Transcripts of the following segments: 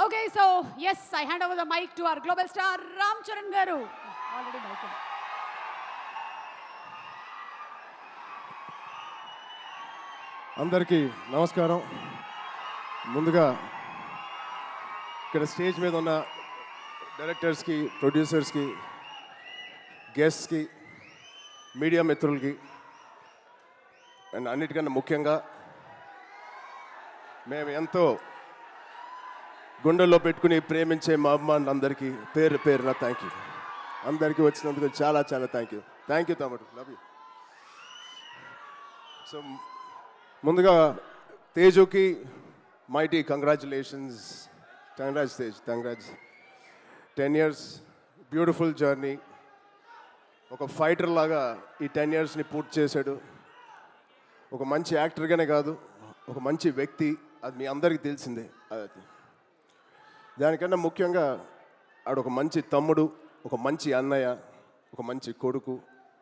Okay, so yes, I hand over the mic to our global star Ram Charan Garu. Already mic. అందరికీ నమస్కారం. ముందుగా ఇక్కడ stage మీద ఉన్న డైరెక్టర్స్కి, ప్రొడ్యూసర్స్కి, గెస్ట్స్కి, మీడియా మిత్రులకి అండ్ అన్నిటికన్నా ముఖ్యంగా మేము ఎంతో గుండెల్లో పెట్టుకుని ప్రేమించే మా అభిమానులందరికీ పేరు పేరున థ్యాంక్ యూ. అందరికీ వచ్చినందుకు చాలా చాలా థ్యాంక్ యూ తమ్ముడు, లవ్ యూ. సో ముందుగా తేజుకి mighty congratulations. Congrats Tej, congrats. 10 years beautiful journey. ఒక ఫైటర్ లాగా ఈ 10 yearsని పూర్తి చేశాడు. ఒక మంచి యాక్టర్గానే కాదు, ఒక మంచి వ్యక్తి, అది మీ అందరికీ తెలిసిందే. దానికన్నా ముఖ్యంగా ఆడొక మంచి తమ్ముడు, ఒక మంచి అన్నయ్య, ఒక మంచి కొడుకు,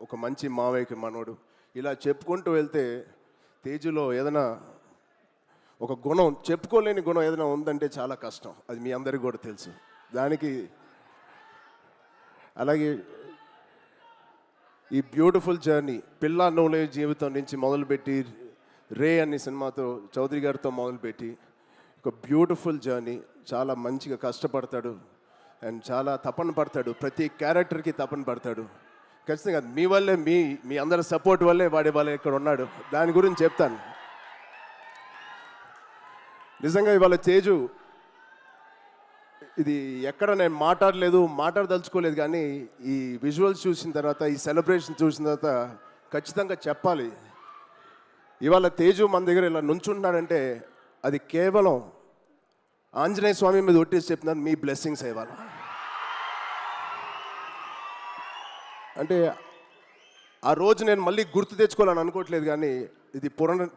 ఒక మంచి మావయ్యకి మనవడు. ఇలా చెప్పుకుంటూ వెళ్తే తేజులో ఏదైనా ఒక గుణం, చెప్పుకోలేని గుణం ఏదైనా ఉందంటే చాలా కష్టం. అది మీ అందరికీ కూడా తెలుసు. దానికి అలాగే ఈ బ్యూటిఫుల్ జర్నీ పిల్ల నోలే జీవితం నుంచి మొదలుపెట్టి రే అనే సినిమాతో చౌదరి గారితో మొదలుపెట్టి ఒక బ్యూటిఫుల్ జర్నీ. చాలా మంచిగా కష్టపడతాడు అండ్ చాలా తపన పడతాడు. ప్రతి క్యారెక్టర్కి తపన పడతాడు. ఖచ్చితంగా మీ వల్లే, మీ అందరి సపోర్ట్ వల్లే వాళ్ళ ఇక్కడ ఉన్నాడు. దాని గురించి చెప్తాను. నిజంగా ఇవాళ తేజు ఇది ఎక్కడ నేను మాట్లాడదలుచుకోలేదు, కానీ ఈ విజువల్స్ చూసిన తర్వాత, ఈ సెలబ్రేషన్ చూసిన తర్వాత ఖచ్చితంగా చెప్పాలి. ఇవాళ తేజు మన దగ్గర ఇలా నుంచుంటున్నాడంటే అది కేవలం ఆంజనేయ స్వామి మీద ఒట్టేసి చెప్తున్నాను, మీ బ్లెస్సింగ్స్ ఇవాళ. అంటే ఆ రోజు నేను మళ్ళీ గుర్తు తెచ్చుకోవాలని అనుకోవట్లేదు, కానీ ఇది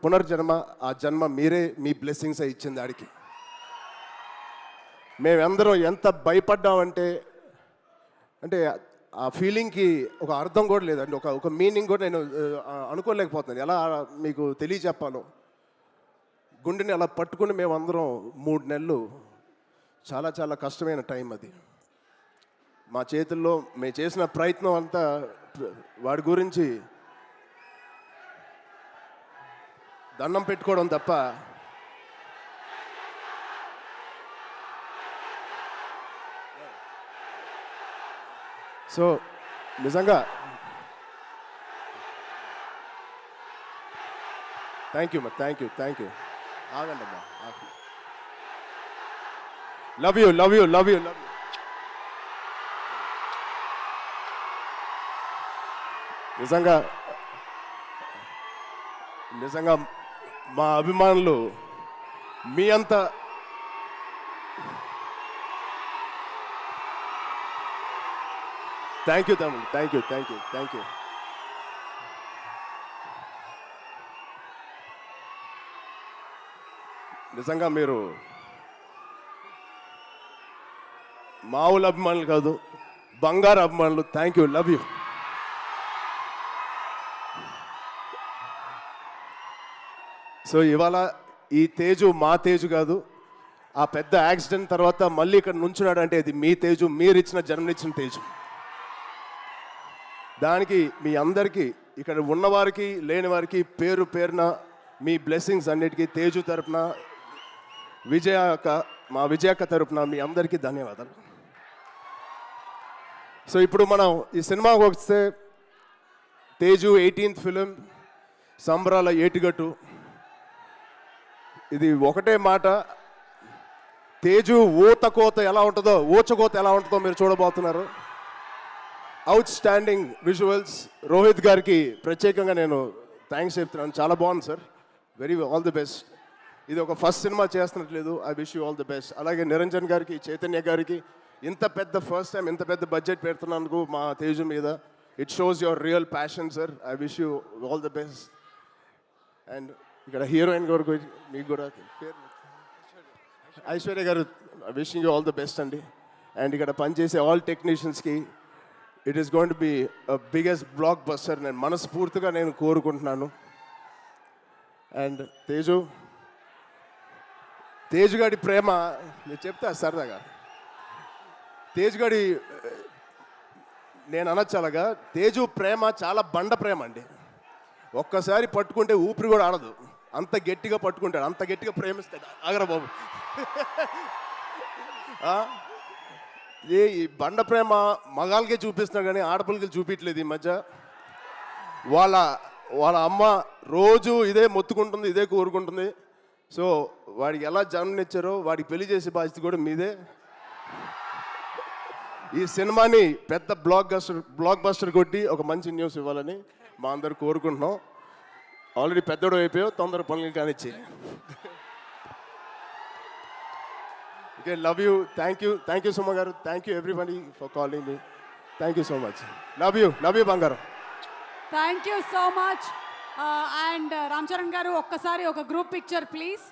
పునర్జన్మ. ఆ జన్మ మీరే, మీ బ్లెస్సింగ్స్ ఇచ్చింది ఆడికి. మేమందరం ఎంత భయపడ్డామంటే, అంటే ఆ ఫీలింగ్కి ఒక అర్థం కూడా లేదండి, ఒక మీనింగ్ కూడా నేను అనుకోలేకపోతున్నాను. ఎలా మీకు తెలియచెప్పాలో. గుండెని అలా పట్టుకుని మేమందరం 3 నెలలు, చాలా చాలా కష్టమైన టైం అది. మా చేతుల్లో మేము చేసిన ప్రయత్నం అంతా వాడి గురించి దండం పెట్టుకోవడం తప్ప సో నిజంగా థ్యాంక్ యూ. ఆగండి అమ్మా. Love you. నిజంగా మా అభిమానులు మీ అంత థ్యాంక్ యూ తమ్ముడు, థ్యాంక్ యూ. నిజంగా మీరు మామూలు అభిమానులు కాదు, బంగారు అభిమానులు. Thank you, love you. So ఇవాళ ఈ తేజు మా తేజు కాదు. ఆ పెద్ద యాక్సిడెంట్ తర్వాత మళ్ళీ ఇక్కడ నుంచున్నాడు అంటే ఇది మీ తేజు, మీరిచ్చిన జన్మనిచ్చిన తేజు. దానికి మీ అందరికీ, ఇక్కడ ఉన్నవారికి లేని వారికి పేరు పేరున మీ బ్లెస్సింగ్స్ అన్నిటికీ తేజు తరపున, మా విజయక్క తరపున మీ అందరికీ ధన్యవాదాలు. సో ఇప్పుడు మనం ఈ సినిమాకి వస్తే, తేజు 18th ఫిలిం, సంబరాల ఏటిగట్టు. ఇది ఒకటే మాట, తేజు ఊచకోత ఎలా ఉంటుందో మీరు చూడబోతున్నారు. Out standing visuals. రోహిత్ గారికి ప్రత్యేకంగా నేను థ్యాంక్స్ చెప్తున్నాను. చాలా బాగుంది సార్, ఆల్ ది బెస్ట్. ఇది ఒక ఫస్ట్ సినిమా చేస్తున్నట్లేదు. I wish you all the best. అలాగే నిరంజన్ గారికి, చైతన్య గారికి ఇంత పెద్ద ఫస్ట్ టైం ఇంత పెద్ద బడ్జెట్ పెడుతున్నందుకు మా తేజు మీద, it shows your real passion sir. I wish you all the best. And ఇక్కడ హీరోయిన్ గారు మీకు కూడా ఐశ్వర్య గారు, wishing you all the best అండి. అండ్ ఇక్కడ పనిచేసే ఆల్ టెక్నీషియన్స్కి, it is going to be biggest blockbuster నేను మనస్ఫూర్తిగా కోరుకుంటున్నాను. అండ్ తేజ్ గాడి ప్రేమ నేను చెప్తా సరదాగా. తేజ్ గాడి నేను అనొచ్చు అలాగా, తేజు ప్రేమ చాలా బండ ప్రేమ అండి. ఒక్కసారి పట్టుకుంటే ఊపిరి కూడా ఆడదు, అంత గట్టిగా పట్టుకుంటాడు, అంత గట్టిగా ప్రేమిస్తాడు. ఆగరా బాబు. ఈ బండ ప్రేమ మగాళ్ళకే చూపిస్తున్నాడు కానీ ఆడపిల్లకి చూపించలేదు ఈ మధ్య. వాళ్ళ అమ్మ రోజు ఇదే మొత్తుకుంటుంది, ఇదే కోరుకుంటుంది. సో వాడికి ఎలా జన్మనిచ్చారో వాడికి పెళ్లి చేసే బాధ్యత కూడా మీదే. ఈ సినిమాని పెద్ద బ్లాక్ బస్టర్ కొట్టి ఒక మంచి న్యూస్ ఇవ్వాలని మా అందరు కోరుకుంటున్నాం. ఆల్రెడీ పెద్దోడు అయిపోయావు, తొందర పనులు కానిచ్చి. Okay, love you, thank you Suma గారు, thank you everybody for calling me. Thank you so much. Love you బంగారం. Thank you so much. And Ram Charan గారు ఒక్కసారి ఒక గ్రూప్ పిక్చర్ ప్లీజ్.